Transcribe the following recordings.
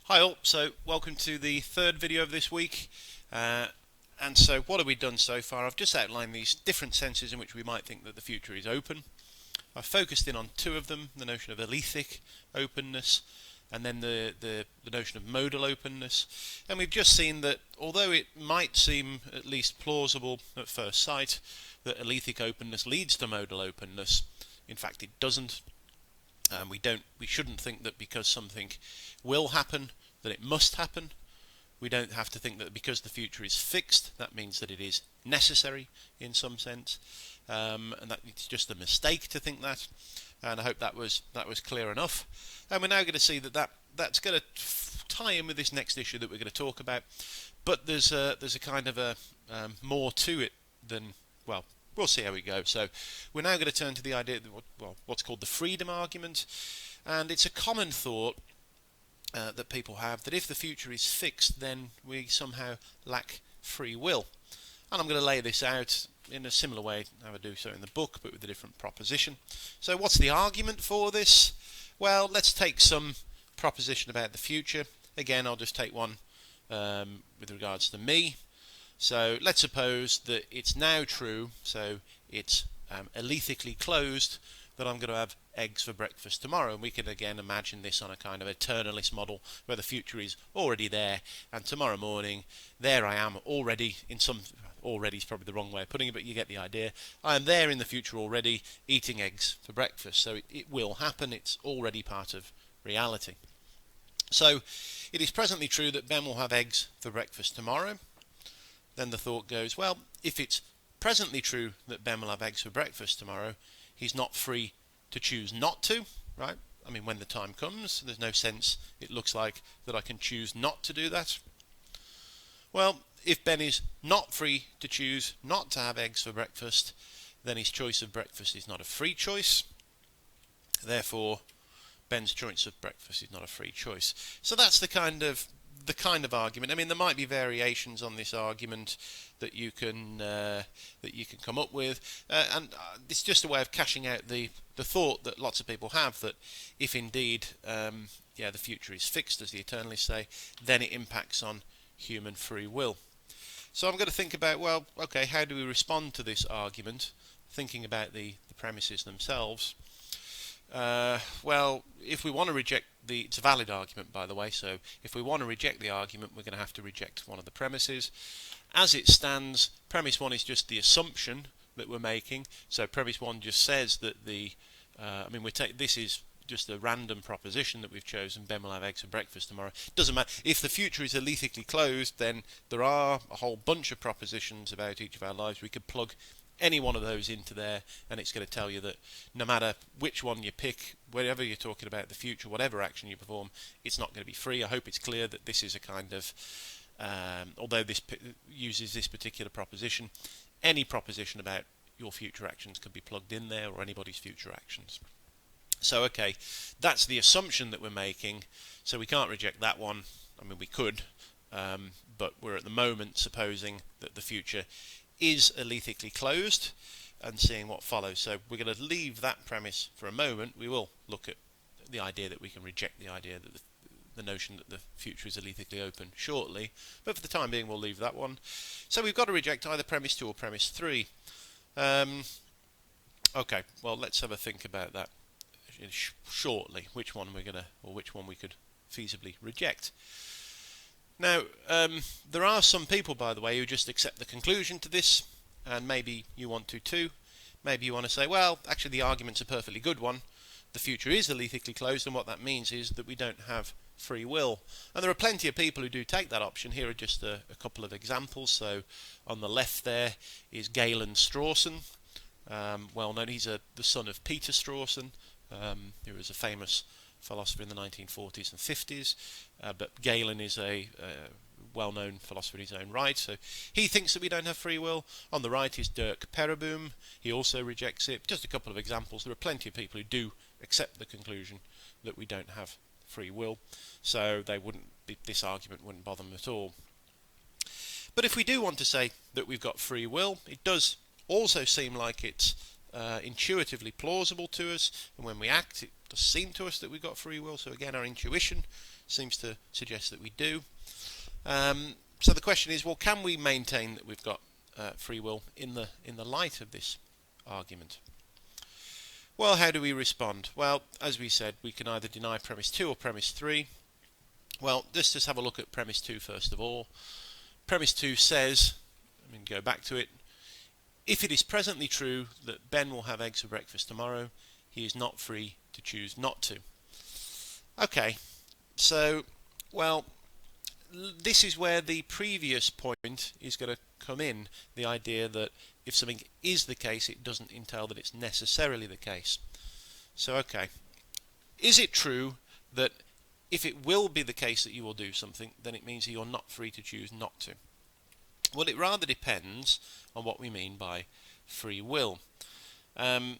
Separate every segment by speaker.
Speaker 1: Hi all, so welcome to the third video of this week. And so what have we done so far? I've just outlined these different senses in which we might think that the future is open. I've focused in on two of them, the notion of alethic openness and then the notion of modal openness. And we've just seen that although it might seem at least plausible at first sight that alethic openness leads to modal openness, in fact it doesn't. We shouldn't think that because something will happen that it must happen. We don't have to think that because the future is fixed that means that it is necessary in some sense, and that it's just a mistake to think that. And I hope that was clear enough. And we're now going to see that's going to tie in with this next issue that we're going to talk about. But there's a kind of a more to it than, well, we'll see how we go. So we're now going to turn to the idea that, what's called the freedom argument, and it's a common thought that people have that if the future is fixed, then we somehow lack free will. And I'm going to lay this out in a similar way how I do so in the book, but with a different proposition. So what's the argument for this? Well, let's take some proposition about the future. Again, I'll just take one with regards to me. So let's suppose that it's now true, so it's alethically closed, that I'm going to have eggs for breakfast tomorrow. And we can again imagine this on a kind of eternalist model where the future is already there, and tomorrow morning there I am already in some... Already is probably the wrong way of putting it, but you get the idea. I am there in the future already eating eggs for breakfast, so it will happen. It's already part of reality. So it is presently true that Ben will have eggs for breakfast tomorrow. Then the thought goes, well, if it's presently true that Ben will have eggs for breakfast tomorrow, he's not free to choose not to, right? I mean, when the time comes, there's no sense, it looks like, that I can choose not to do that. Well, if Ben is not free to choose not to have eggs for breakfast, then his choice of breakfast is not a free choice. Therefore, Ben's choice of breakfast is not a free choice. So that's the kind of argument. I mean, there might be variations on this argument that you can come up with, and it's just a way of cashing out the thought that lots of people have that if indeed the future is fixed, as the eternalists say, then it impacts on human free will. So I'm going to think about, well, okay, how do we respond to this argument, thinking about the premises themselves. Well, if we want to reject it's a valid argument, by the way, so if we want to reject the argument, we're going to have to reject one of the premises. As it stands, premise one is just the assumption that we're making. So premise one just says that this is just a random proposition that we've chosen. Ben will have eggs for breakfast tomorrow. Doesn't matter. If the future is alethically closed, then there are a whole bunch of propositions about each of our lives. We could plug any one of those into there, and it's going to tell you that no matter which one you pick, wherever you're talking about the future, whatever action you perform, it's not going to be free. I hope it's clear that this is a kind of, although this uses this particular proposition, any proposition about your future actions could be plugged in there, or anybody's future actions. So okay, that's the assumption that we're making, so we can't reject that one. I mean, we could, but we're at the moment supposing that the future is alethically closed and seeing what follows. So we're going to leave that premise for a moment. We will look at the idea that we can reject the idea that the notion that the future is alethically open shortly, but for the time being we'll leave that one. So we've got to reject either premise 2 or premise 3. Okay, well, let's have a think about that shortly, which one we could feasibly reject. Now, there are some people, by the way, who just accept the conclusion to this, and maybe you want to too. Maybe you want to say, well, actually the argument's a perfectly good one. The future is alethically closed, and what that means is that we don't have free will. And there are plenty of people who do take that option. Here are just a couple of examples. So on the left there is Galen Strawson. Well known, he's the son of Peter Strawson, who was a famous philosopher in the 1940s and 50s, but Galen is a well-known philosopher in his own right, so he thinks that we don't have free will. On the right is Dirk Perreboom. He also rejects it. Just a couple of examples. There are plenty of people who do accept the conclusion that we don't have free will, so this argument wouldn't bother them at all. But if we do want to say that we've got free will, it does also seem like it's intuitively plausible to us, and when we act it does seem to us that we've got free will. So again, our intuition seems to suggest that we do. So the question is, well, can we maintain that we've got free will in the light of this argument? Well, how do we respond? Well, as we said, we can either deny premise 2 or premise 3. Well, let's just have a look at premise 2 first of all. Premise 2 says, go back to it, if it is presently true that Ben will have eggs for breakfast tomorrow, he is not free to choose not to. Okay, so, well, this is where the previous point is going to come in, the idea that if something is the case, it doesn't entail that it's necessarily the case. So, okay, is it true that if it will be the case that you will do something, then it means that you're not free to choose not to? Well, it rather depends on what we mean by free will. And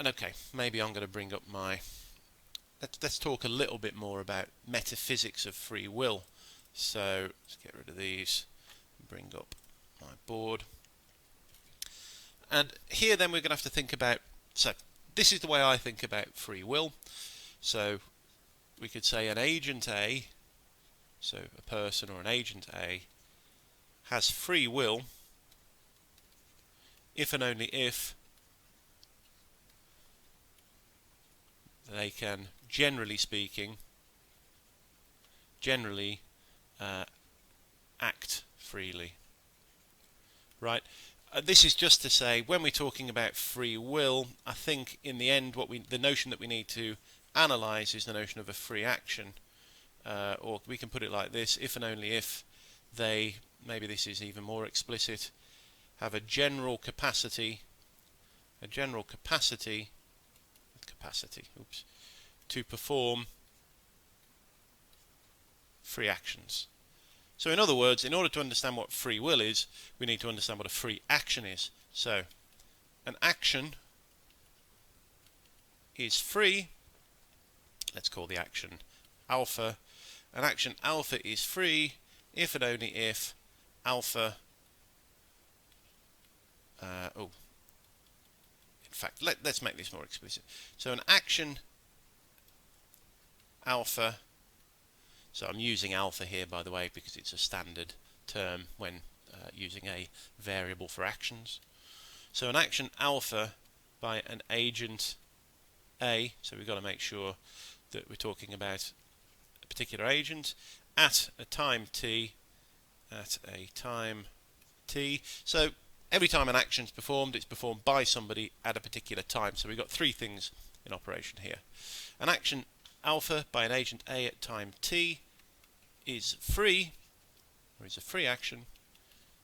Speaker 1: okay, maybe I'm going to bring up my... Let's talk a little bit more about metaphysics of free will. So let's get rid of these, bring up my board. And here then we're going to have to think about, so this is the way I think about free will. So we could say an agent A, so a person or an agent A, has free will if and only if they can, generally speaking, act freely. Right? This is just to say, when we're talking about free will, I think in the end the notion that we need to analyze is the notion of a free action. Or we can put it like this: if and only if they, maybe this is even more explicit, have a general capacity to perform free actions. So in other words, in order to understand what free will is, we need to understand what a free action is. So an action is free, let's call the action alpha. An action alpha is free if and only if alpha, in fact, let's make this more explicit. So an action alpha, so I'm using alpha here, by the way, because it's a standard term when using a variable for actions. So an action alpha by an agent A, so we've got to make sure that we're talking about a particular agent at a time t, So every time an action is performed, it's performed by somebody at a particular time. So we've got three things in operation here. An action alpha by an agent A at time t is free, or is a free action,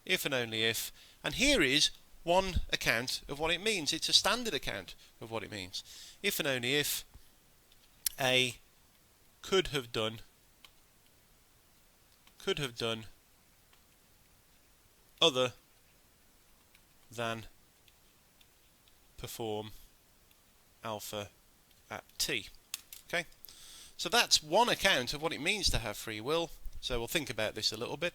Speaker 1: if and only if, and here is one account of what it means. It's a standard account of what it means. If and only if A could have done other than perform alpha at t. Okay, so that's one account of what it means to have free will. So we'll think about this a little bit.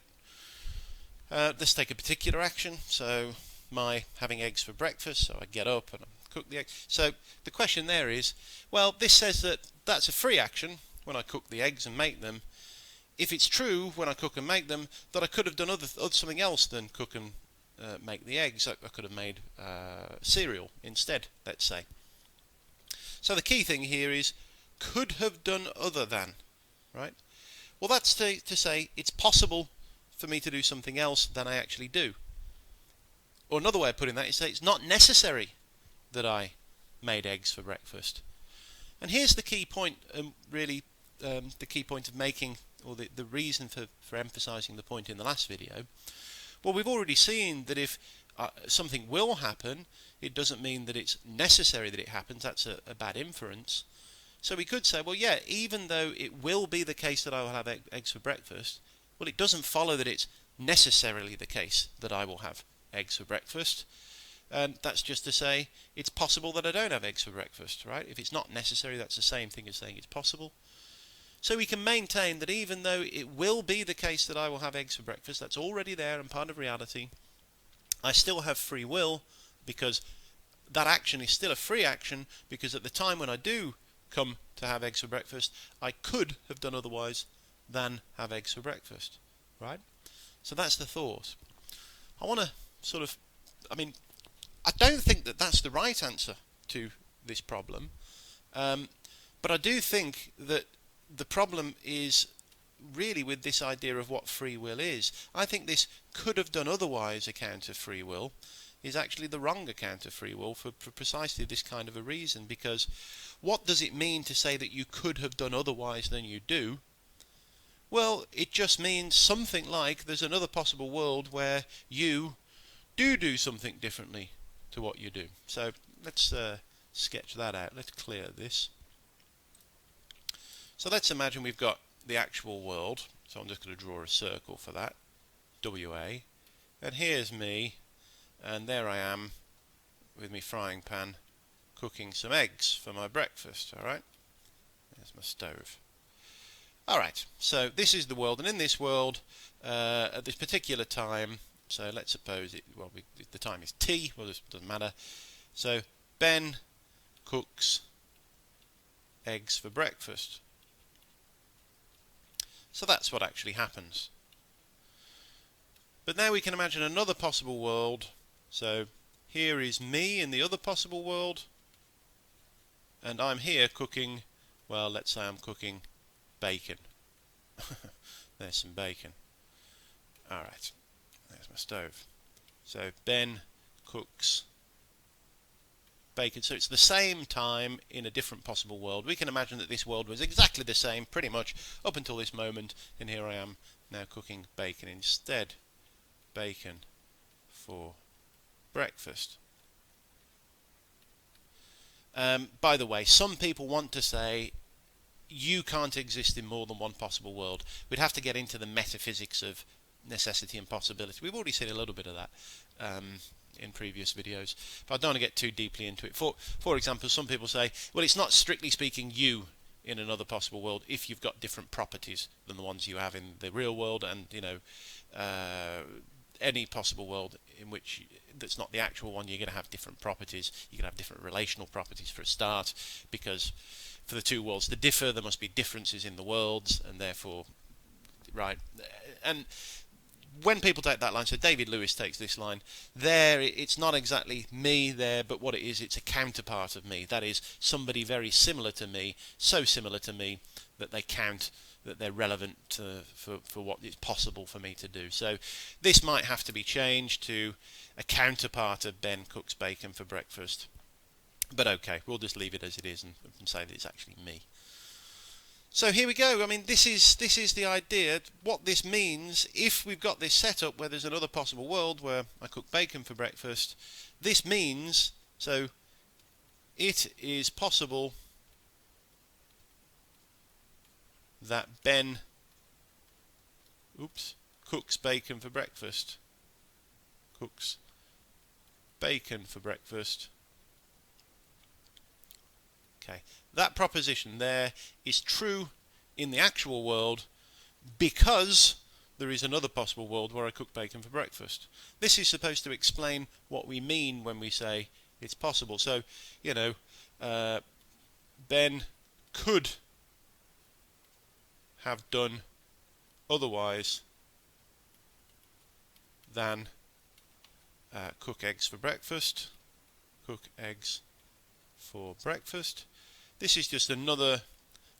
Speaker 1: Let's take a particular action. So my having eggs for breakfast, so I get up and I cook the eggs. So the question there is, well, this says that that's a free action when I cook the eggs and make them. If it's true when I cook and make them that I could have done something else than cook and make the eggs, I could have made cereal instead, let's say. So the key thing here is could have done other than, right? Well, that's to say it's possible for me to do something else than I actually do. Or another way of putting that is say it's not necessary that I made eggs for breakfast. And here's the key point, really the key point of making, or the reason for emphasizing the point in the last video. Well, we've already seen that if something will happen, it doesn't mean that it's necessary that it happens. That's a bad inference. So we could say, well, yeah, even though it will be the case that I will have eggs for breakfast, well, it doesn't follow that it's necessarily the case that I will have eggs for breakfast. That's just to say it's possible that I don't have eggs for breakfast, right? If it's not necessary, that's the same thing as saying it's possible. So we can maintain that even though it will be the case that I will have eggs for breakfast, that's already there and part of reality, I still have free will because that action is still a free action, because at the time when I do come to have eggs for breakfast, I could have done otherwise than have eggs for breakfast, right? So that's the thought. I want to sort of, I don't think that that's the right answer to this problem, but I do think that the problem is really with this idea of what free will is. I think this could have done otherwise account of free will is actually the wrong account of free will for precisely this kind of a reason, because what does it mean to say that you could have done otherwise than you do? Well, it just means something like there's another possible world where you do something differently to what you do. So let's sketch that out. Let's clear this. So let's imagine we've got the actual world. So I'm just going to draw a circle for that, WA. And here's me, and there I am with my frying pan cooking some eggs for my breakfast. Alright, there's my stove. Alright, so this is the world, and in this world, at this particular time, so let's suppose the time is T, well, it doesn't matter. So Ben cooks eggs for breakfast. So that's what actually happens. But now we can imagine another possible world. So here is me in the other possible world, and I'm here cooking, well, let's say I'm cooking bacon. There's some bacon. Alright, there's my stove. So Ben cooks bacon. So it's the same time in a different possible world. We can imagine that this world was exactly the same pretty much up until this moment, and here I am now cooking bacon instead. Bacon for breakfast. By the way, some people want to say you can't exist in more than one possible world. We'd have to get into the metaphysics of necessity and possibility. We've already seen a little bit of that in previous videos, but I don't want to get too deeply into it. For example, some people say, well, it's not strictly speaking you in another possible world if you've got different properties than the ones you have in the real world, and any possible world in which that's not the actual one, you're going to have different properties. You're going to have different relational properties for a start, because for the two worlds to differ, there must be differences in the worlds, and therefore, right. And when people take that line, so David Lewis takes this line, there it's not exactly me there, but what it is, it's a counterpart of me. That is, somebody very similar to me, so similar to me that they count, that they're relevant for what is possible for me to do. So this might have to be changed to a counterpart of Ben cooks bacon for breakfast. But okay, we'll just leave it as it is and say that it's actually me. So here we go. I mean, this is the idea. What this means, if we've got this setup where there's another possible world where I cook bacon for breakfast, this means, so it is possible that Ben cooks bacon for breakfast. Cooks bacon for breakfast. Okay, that proposition there is true in the actual world because there is another possible world where I cook bacon for breakfast. This is supposed to explain what we mean when we say it's possible. So, Ben could have done otherwise than cook eggs for breakfast. Cook eggs for breakfast. This is just another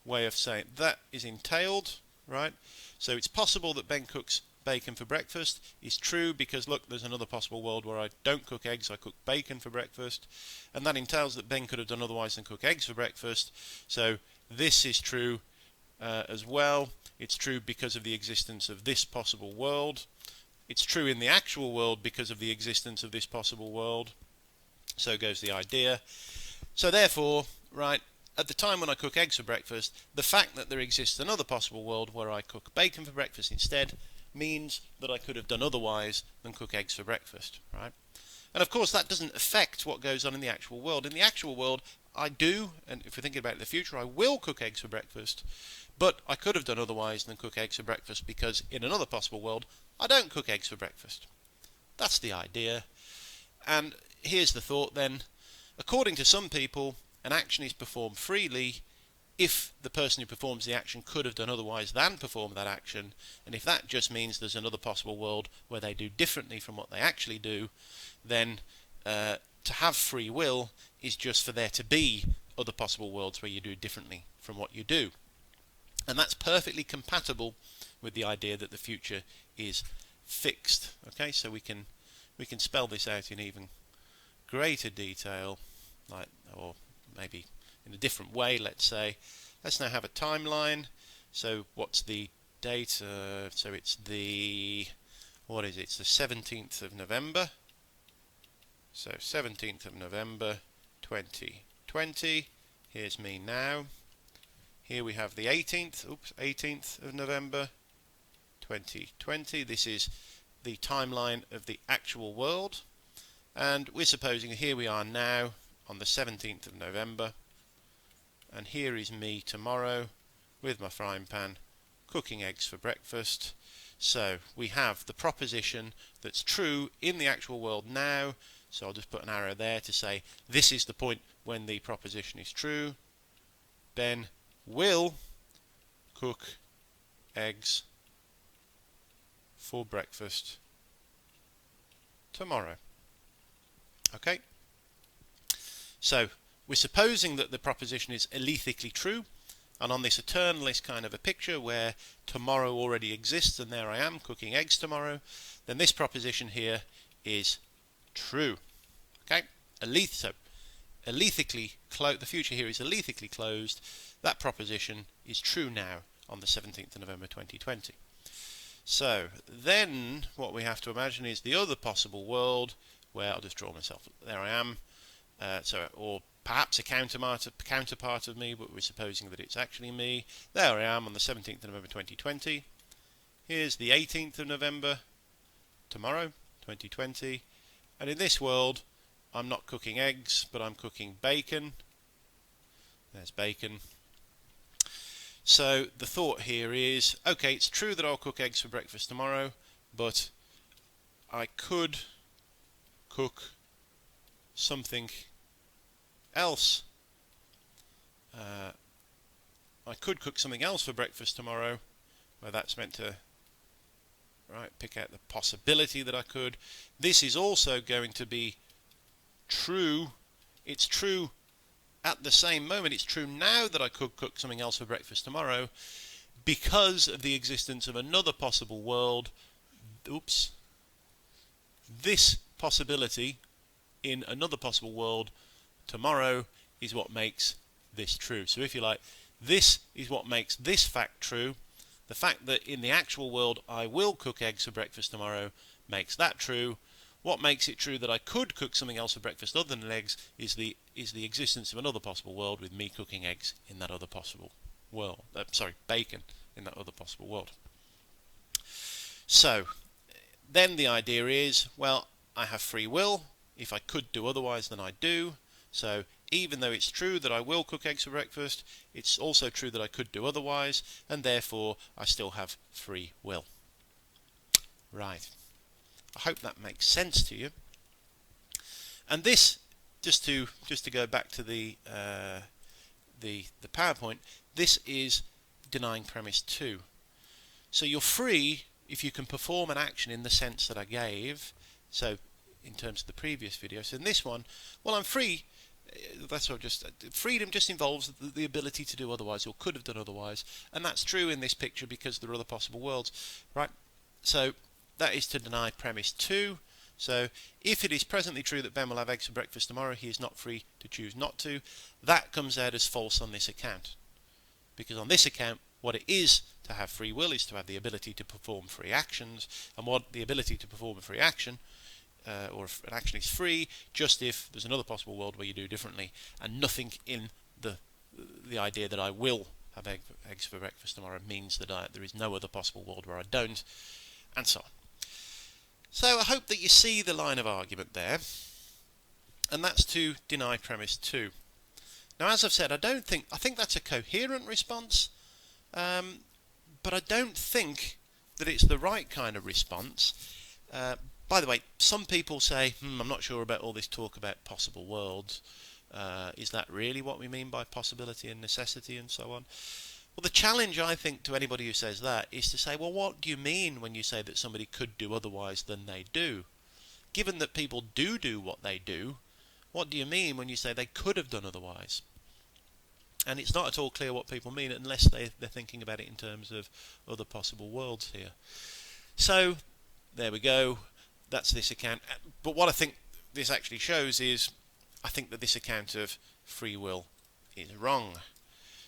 Speaker 1: way of saying that is entailed, right? So it's possible that Ben cooks bacon for breakfast is true because, look, there's another possible world where I don't cook eggs, I cook bacon for breakfast, and that entails that Ben could have done otherwise than cook eggs for breakfast. So this is true as well. It's true because of the existence of this possible world. It's true in the actual world because of the existence of this possible world. So goes the idea. So therefore, right, at the time when I cook eggs for breakfast, the fact that there exists another possible world where I cook bacon for breakfast instead means that I could have done otherwise than cook eggs for breakfast, right? And of course that doesn't affect what goes on in the actual world. In the actual world, I do, and if we're thinking about it in the future, I will cook eggs for breakfast, but I could have done otherwise than cook eggs for breakfast because in another possible world, I don't cook eggs for breakfast. That's the idea. And here's the thought then. According to some people, an action is performed freely if the person who performs the action could have done otherwise than perform that action, and if that just means there's another possible world where they do differently from what they actually do, then to have free will is just for there to be other possible worlds where you do differently from what you do. And that's perfectly compatible with the idea that the future is fixed. Okay, so we can spell this out in even greater detail, or maybe in a different way. Let's now have a timeline. So what's the date? So it's the, what is it? It's the 17th of November. So 17th of November 2020. Here's me now. Here we have the 18th of November 2020. This is the timeline of the actual world, and we're supposing here we are now on the 17th of November, and here is me tomorrow with my frying pan cooking eggs for breakfast. So we have the proposition that's true in the actual world now, so I'll just put an arrow there to say this is the point when the proposition is true. Ben will cook eggs for breakfast tomorrow. Okay, so we're supposing that the proposition is alethically true, and on this eternalist kind of a picture where tomorrow already exists and there I am cooking eggs tomorrow, then this proposition here is true. Okay, so alethically the future here is alethically closed. That proposition is true now on the 17th of November 2020. So then what we have to imagine is the other possible world where I'll just draw myself. There I am. Or perhaps a counterpart of me, but we're supposing that it's actually me. There I am on the 17th of November 2020. Here's the 18th of November, tomorrow, 2020. And in this world, I'm not cooking eggs, but I'm cooking bacon. There's bacon. So the thought here is, okay, it's true that I'll cook eggs for breakfast tomorrow, but I could cook something else. I could cook something else for breakfast tomorrow, where that's meant to pick out the possibility that I could. This is also going to be true. It's true at the same moment. It's true now that I could cook something else for breakfast tomorrow because of the existence of another possible world. This possibility in another possible world tomorrow is what makes this true. So if you like, this is what makes this fact true. The fact that in the actual world I will cook eggs for breakfast tomorrow makes that true. What makes it true that I could cook something else for breakfast other than eggs is the existence of another possible world with me cooking eggs in that other possible world. Bacon in that other possible world. So then the idea is, well, I have free will. If I could do otherwise than I do. So even though it's true that I will cook eggs for breakfast, it's also true that I could do otherwise, and therefore I still have free will. Right. I hope that makes sense to you. And this, just to go back to the PowerPoint, this is denying premise 2. So you're free if you can perform an action in the sense that I gave. So in terms of the previous video. So in this one, well, I'm free. That's what freedom just involves the ability to do otherwise, or could have done otherwise, and that's true in this picture because there are other possible worlds, right? So that is to deny premise 2. So if it is presently true that Ben will have eggs for breakfast tomorrow, he is not free to choose not to. That comes out as false on this account, because on this account, what it is to have free will is to have the ability to perform free actions, and what the ability to perform a free action or if an action is free just if there's another possible world where you do differently, and nothing in the idea that I will have eggs for breakfast tomorrow means that there is no other possible world where I don't, and so on. So I hope that you see the line of argument there, and that's to deny premise 2. Now, as I've said, I think that's a coherent response, but I don't think that it's the right kind of response. By the way, some people say, I'm not sure about all this talk about possible worlds. Is that really what we mean by possibility and necessity and so on? Well, the challenge, I think, to anybody who says that is to say, well, what do you mean when you say that somebody could do otherwise than they do? Given that people do what they do, what do you mean when you say they could have done otherwise? And it's not at all clear what people mean unless they're thinking about it in terms of other possible worlds here. So, there we go. That's this account. But what I think this actually shows is, I think that this account of free will is wrong.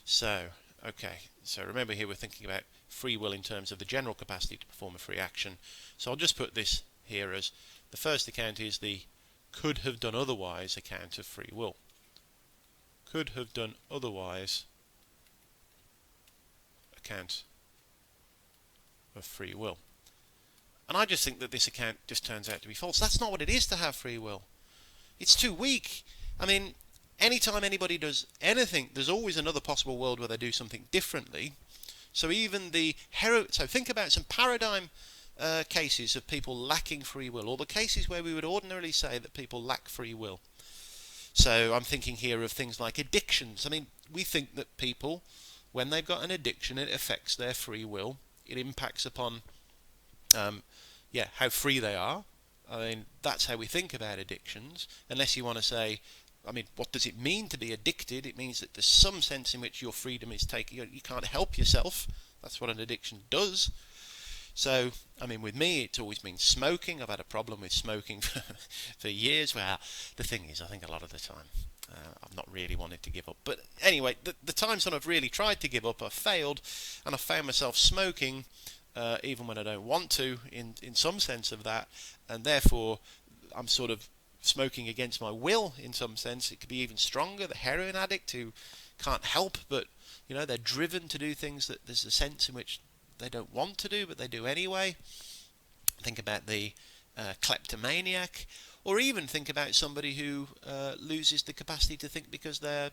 Speaker 1: So, okay, so remember here we're thinking about free will in terms of the general capacity to perform a free action. So I'll just put this here as the first account is the could have done otherwise account of free will. Could have done otherwise account of free will. And I just think that this account just turns out to be false. That's not what it is to have free will. It's too weak. I mean, anytime anybody does anything, there's always another possible world where they do something differently. So even so think about some paradigm cases of people lacking free will, or the cases where we would ordinarily say that people lack free will. So I'm thinking here of things like addictions. I mean, we think that people, when they've got an addiction, it affects their free will. It impacts upon how free they are. I mean, that's how we think about addictions. Unless you want to say, I mean, what does it mean to be addicted? It means that there's some sense in which your freedom is taken. You can't help yourself. That's what an addiction does. So, I mean, with me, it's always been smoking. I've had a problem with smoking for years. Well, the thing is, I think a lot of the time, I've not really wanted to give up. But anyway, the times when I've really tried to give up, I've failed, and I've found myself smoking even when I don't want to, in some sense of that, and therefore I'm sort of smoking against my will in some sense. It could be even stronger, the heroin addict who can't help but, they're driven to do things that there's a sense in which they don't want to do, but they do anyway. Think about the kleptomaniac, or even think about somebody who loses the capacity to think because they're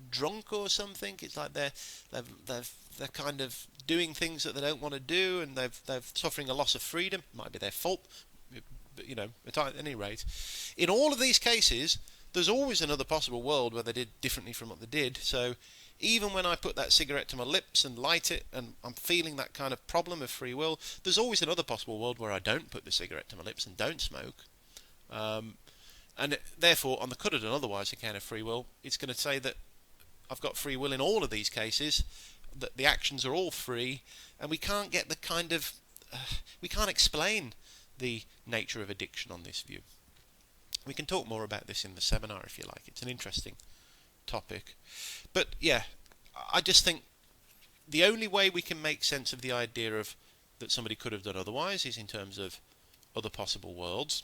Speaker 1: drunk or something. It's like they're kind of doing things that they don't want to do, and they're suffering a loss of freedom. It might be their fault, but at any rate, in all of these cases, there's always another possible world where they did differently from what they did. So even when I put that cigarette to my lips and light it, and I'm feeling that kind of problem of free will, there's always another possible world where I don't put the cigarette to my lips and don't smoke. And therefore, on the could have done otherwise account of free will, it's going to say that I've got free will in all of these cases, that the actions are all free, and we can't get the kind of... we can't explain the nature of addiction on this view. We can talk more about this in the seminar if you like. It's an interesting topic. But yeah, I just think the only way we can make sense of the idea of that somebody could have done otherwise is in terms of other possible worlds.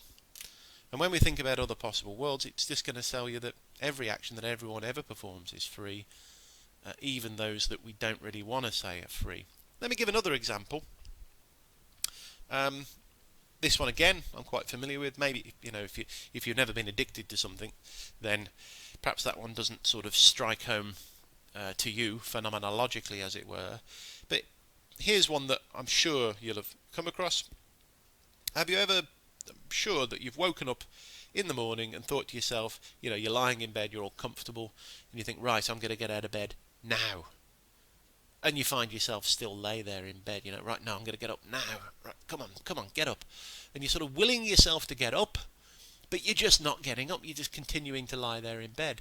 Speaker 1: And when we think about other possible worlds, it's just going to tell you that every action that everyone ever performs is free, even those that we don't really want to say are free. Let me give another example. This one again, I'm quite familiar with. Maybe if you've never been addicted to something, then perhaps that one doesn't sort of strike home to you phenomenologically, as it were. But here's one that I'm sure you'll have come across. Have you ever, I'm sure that you've woken up in the morning and thought to yourself, you're lying in bed, you're all comfortable, and you think, right, I'm going to get out of bed now. And you find yourself still lay there in bed, right now I'm going to get up now. Right, come on, get up. And you're sort of willing yourself to get up, but you're just not getting up. You're just continuing to lie there in bed.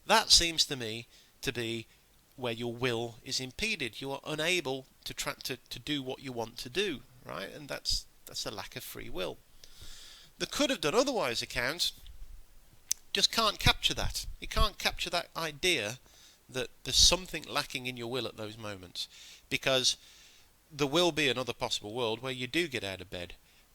Speaker 1: That seems to me to be where your will is impeded. You are unable to do what you want to do, right? And that's a lack of free will. The could have done otherwise account just can't capture that. It can't capture that idea that there's something lacking in your will at those moments, because there will be another possible world where you do get out of bed,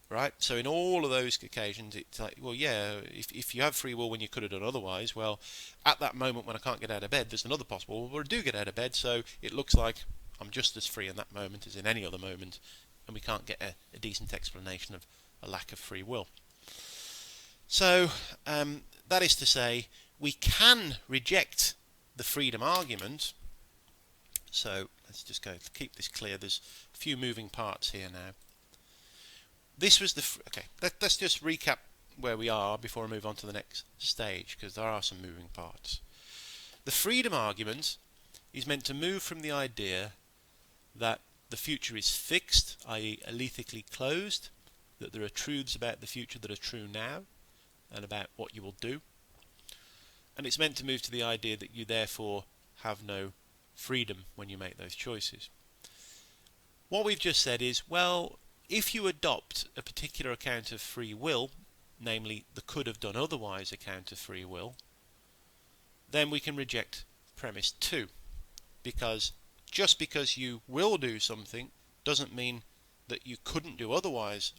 Speaker 1: right? So in all of those occasions, it's like, well, yeah, if you have free will when you could have done otherwise, well, at that moment when I can't get out of bed, there's another possible world where I do get out of bed, so it looks like I'm just as free in that moment as in any other moment, and we can't get a decent explanation of a lack of free will. So that is to say, we can reject the freedom argument. So let's just keep this clear. There's a few moving parts here now. this was the okay. Let's just recap where we are before I move on to the next stage, because there are some moving parts. The freedom argument is meant to move from the idea that the future is fixed, i.e. alethically closed, that there are truths about the future that are true now and about what you will do, and it's meant to move to the idea that you therefore have no freedom when you make those choices. What we've just said is, well, if you adopt a particular account of free will, namely the could have done otherwise account of free will, then we can reject premise 2, because just because you will do something doesn't mean that you couldn't do otherwise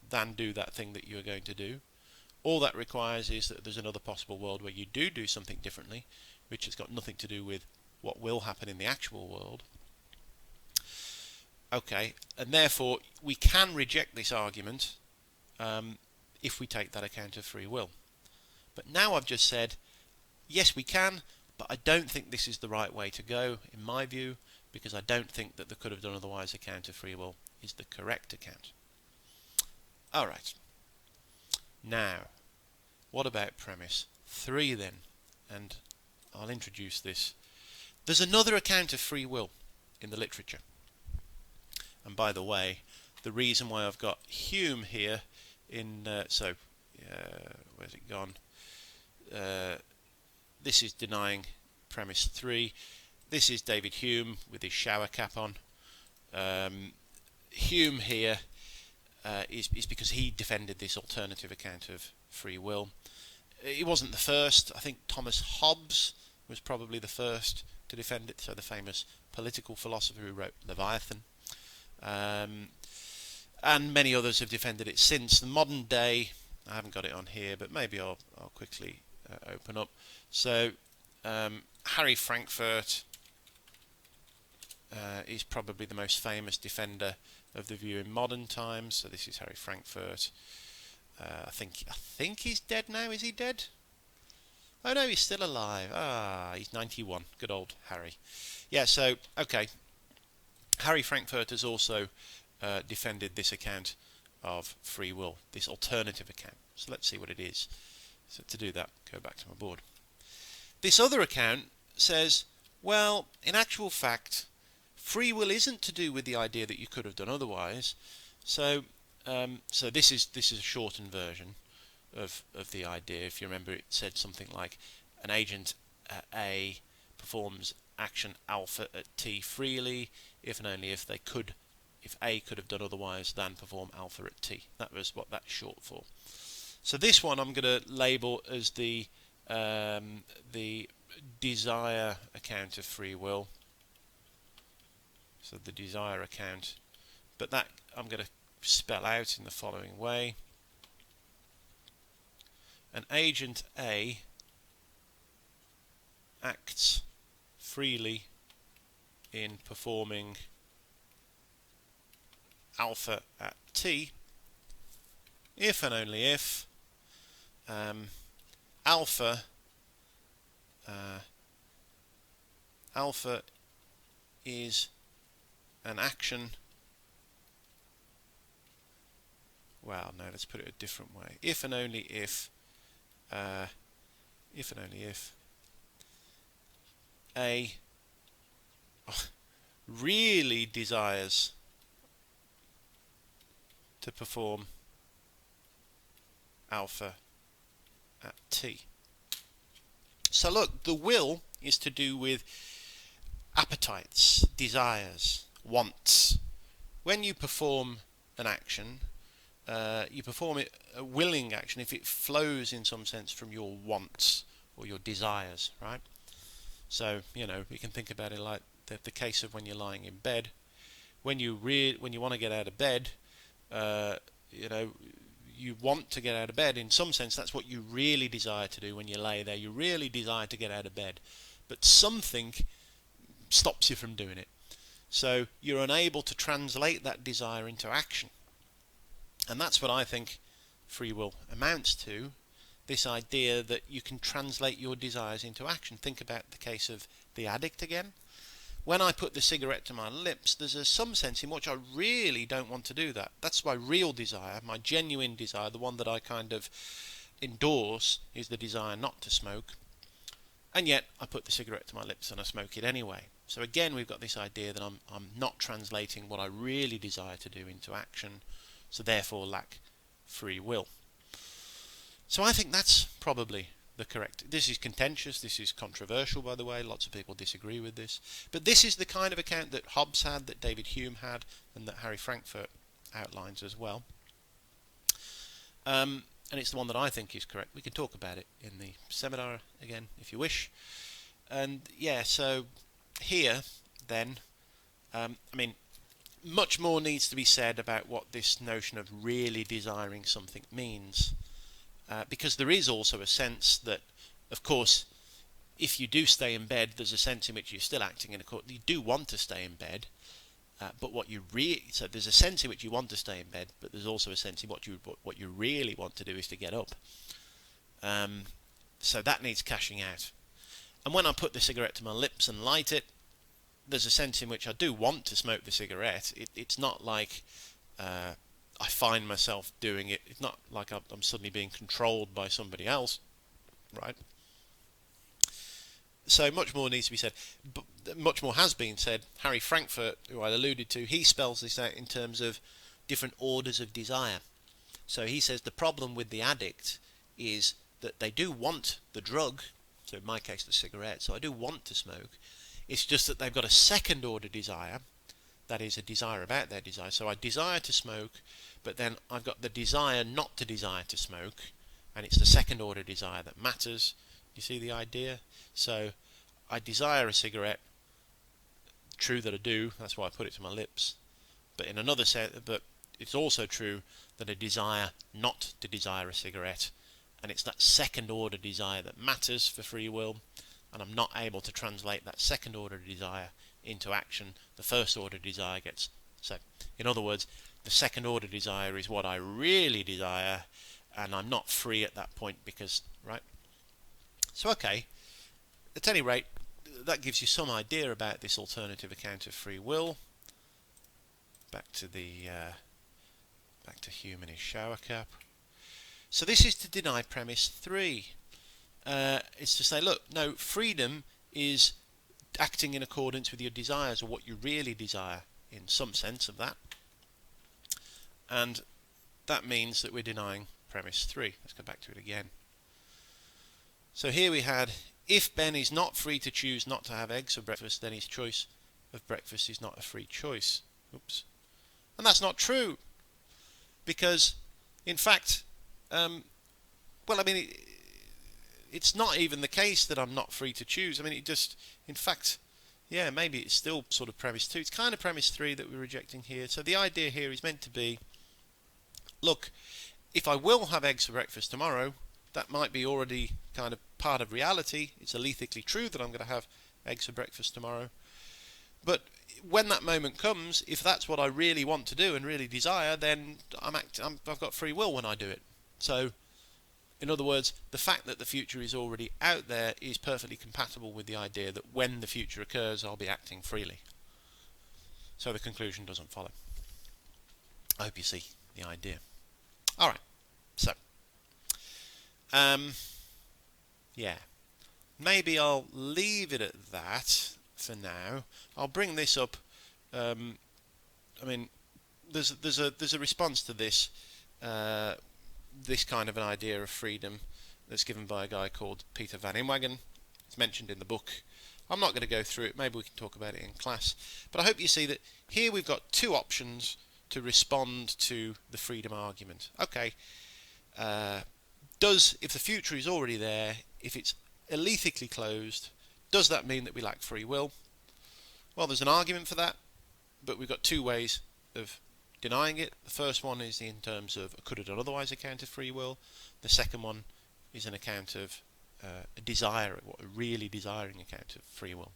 Speaker 1: than do that thing that you are going to do. All that requires is that there's another possible world where you do something differently, which has got nothing to do with what will happen in the actual world. Okay, and therefore we can reject this argument if we take that account of free will. But now I've just said, yes, we can, but I don't think this is the right way to go, in my view, because I don't think that the could have done otherwise account of free will is the correct account. Alright, now, what about premise 3 then? And I'll introduce this. There's another account of free will in the literature. And by the way, the reason why I've got Hume here in, where's it gone? This is denying premise 3. This is David Hume with his shower cap on. Hume here is because he defended this alternative account of free will. He wasn't the first. I think Thomas Hobbes was probably the first to defend it, so the famous political philosopher who wrote Leviathan. And many others have defended it since. The modern day, I haven't got it on here, but maybe I'll quickly open up. So Harry Frankfurt is probably the most famous defender of the view in modern times. So this is Harry Frankfurt. I think he's dead now. Is he dead? Oh no, he's still alive. He's 91. Good old Harry. Yeah. So okay. Harry Frankfurt has also defended this account of free will, this alternative account. So let's see what it is. So to do that, go back to my board. This other account says, well, in actual fact, free will isn't to do with the idea that you could have done otherwise. So this is a shortened version of the idea. If you remember, it said something like an agent A performs action alpha at T freely if and only if A could have done otherwise than perform alpha at T. That was what that's short for. So this one I'm going to label as the desire account of free will. So the desire account, but that I'm going to spell out in the following way. An agent A acts freely in performing alpha at T if and only if alpha is an action. Well, no, let's put it a different way. If and only if A really desires to perform alpha at T. So look, the will is to do with appetites, desires, wants. When you perform an action, you perform it, a willing action, if it flows in some sense from your wants or your desires, right? So, we can think about it like the case of when you're lying in bed. When you want to get out of bed, you want to get out of bed. In some sense, that's what you really desire to do when you lay there. You really desire to get out of bed, but something stops you from doing it. So you're unable to translate that desire into action. And that's what I think free will amounts to, this idea that you can translate your desires into action. Think about the case of the addict again. when I put the cigarette to my lips, there's some sense in which I really don't want to do that. That's my real desire, my genuine desire, the one that I kind of endorse, is the desire not to smoke. And yet I put the cigarette to my lips and I smoke it anyway. So again, we've got this idea that I'm not translating what I really desire to do into action, so therefore lack free will. So I think that's probably the correct. This is contentious, this is controversial, by the way, lots of people disagree with this, but this is the kind of account that Hobbes had, that David Hume had, and that Harry Frankfurt outlines as well. And it's the one that I think is correct. We can talk about it in the seminar again if you wish. And yeah, so here then, I mean, much more needs to be said about what this notion of really desiring something means. Because there is also a sense that, of course, if you do stay in bed, there's a sense in which you're still acting in accord. You do want to stay in bed, but so there's a sense in which you want to stay in bed, but there's also a sense in what you really want to do is to get up. So that needs cashing out. And when I put the cigarette to my lips and light it, there's a sense in which I do want to smoke the cigarette. It's not like I find myself doing it. It's not like I'm suddenly being controlled by somebody else, right? So much more needs to be said. But much more has been said. Harry Frankfurt, who I alluded to, he spells this out in terms of different orders of desire. So he says the problem with the addict is that they do want the drug, so in my case the cigarette, so I do want to smoke. It's just that they've got a second order desire, that is a desire about their desire. So I desire to smoke, but then I've got the desire not to desire to smoke, and it's the second order desire that matters. You see the idea? So I desire a cigarette. True that I do, that's why I put it to my lips. But in another sense, but it's also true that I desire not to desire a cigarette, and it's that second order desire that matters for free will, and I'm not able to translate that second order desire into action. The first order desire gets, so in other words, the second order desire is what I really desire, and I'm not free at that point because, right? So okay, at any rate, that gives you some idea about this alternative account of free will. Back to Hume and his shower cap. So this is to deny premise 3. It's to say, look, no, freedom is acting in accordance with your desires, or what you really desire, in some sense of that. And that means that we're denying premise 3. Let's go back to it again. So here we had, if Ben is not free to choose not to have eggs for breakfast, then his choice of breakfast is not a free choice. Oops. And that's not true, because, in fact, well, I mean, it's not even the case that I'm not free to choose. I mean, it just, in fact, yeah, maybe it's still sort of premise 2. It's kind of premise 3 that we're rejecting here. So the idea here is meant to be, look, if I will have eggs for breakfast tomorrow, that might be already kind of part of reality. It's alethically true that I'm going to have eggs for breakfast tomorrow. But when that moment comes, if that's what I really want to do and really desire, then I've got free will when I do it. So, in other words, the fact that the future is already out there is perfectly compatible with the idea that when the future occurs, I'll be acting freely. So the conclusion doesn't follow. I hope you see the idea. All right. So, yeah, maybe I'll leave it at that for now. I'll bring this up. I mean, there's a response to this. This kind of an idea of freedom that's given by a guy called Peter van Inwagen. It's mentioned in the book. I'm not going to go through it. Maybe we can talk about it in class. But I hope you see that here we've got two options to respond to the freedom argument. Okay, if the future is already there, if it's alethically closed, does that mean that we lack free will? Well, there's an argument for that, but we've got two ways of denying it. The first one is in terms of a could have done otherwise account of free will. The second one is an account of a desire, what a really desiring account of free will.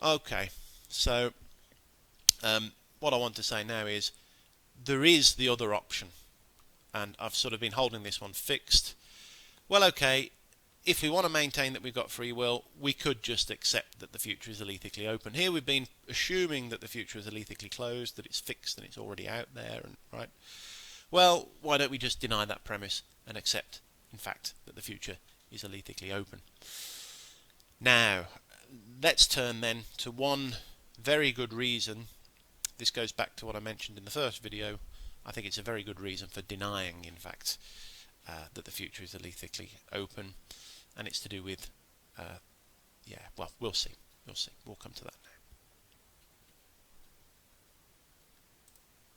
Speaker 1: Okay, so what I want to say now is there is the other option, and I've sort of been holding this one fixed. Well, okay, if we want to maintain that we've got free will, we could just accept that the future is alethically open. Here we've been assuming that the future is alethically closed, that it's fixed and it's already out there, and right? Well, why don't we just deny that premise and accept, in fact, that the future is alethically open? Now, let's turn then to one very good reason. This goes back to what I mentioned in the first video. I think it's a very good reason for denying, in fact, that the future is alethically open, and it's to do with, yeah, well, we'll see. We'll come to that now.